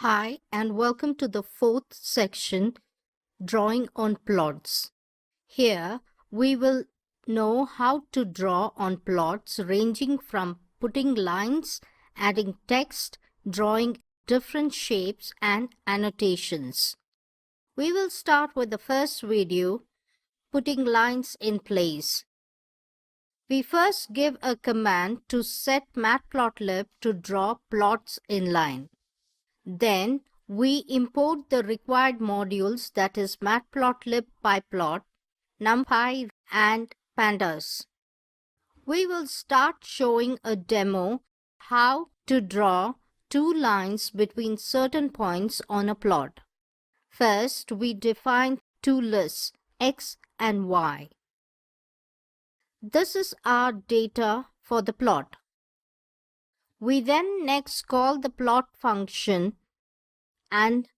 Hi, and welcome to the fourth section, Drawing on Plots. Here, we will know how to draw on plots ranging from putting lines, adding text, drawing different shapes and annotations. We will start with the first video, putting lines in place. We first give a command to set Matplotlib to draw plots in line. Then we import the required modules, that is Matplotlib pyplot, NumPy and pandas. We will start showing a demo how to draw two lines between certain points on a plot. First, we define two lists, X and Y. This is our data for the plot. We then next call the plot function and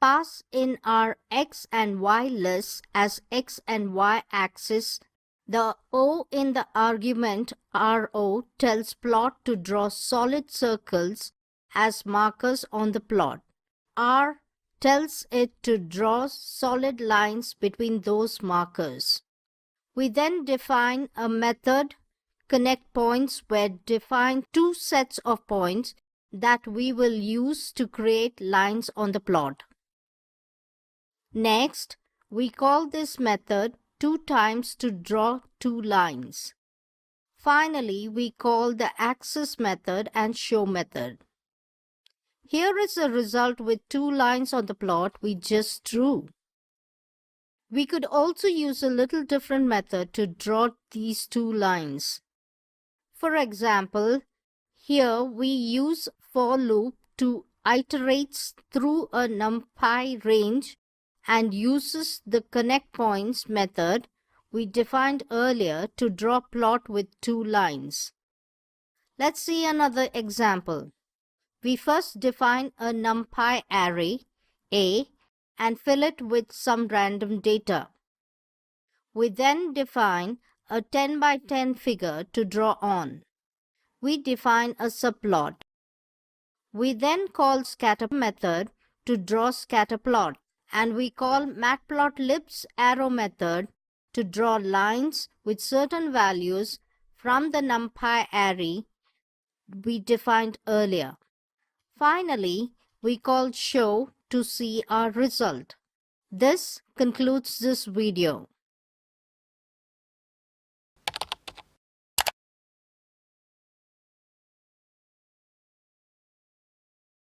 pass in our X and Y lists as X and Y axis. The O in the argument RO tells plot to draw solid circles as markers on the plot. R tells it to draw solid lines between those markers. We then define a method, connect points, where define two sets of points that we will use to create lines on the plot. Next, we call this method two times to draw two lines. Finally, we call the axis method and show method. Here is the result with two lines on the plot we just drew. We could also use a little different method to draw these two lines. For example, here we use for loop to iterates through a NumPy range and uses the connect points method we defined earlier to draw plot with two lines. Let's see another example. We first define a NumPy array, A, and fill it with some random data. We then define a 10 by 10 figure to draw on. We define a subplot. We then call scatter method to draw scatter plot, and we call Matplotlib's arrow method to draw lines with certain values from the NumPy array we defined earlier. Finally, we call show to see our result. This concludes this video.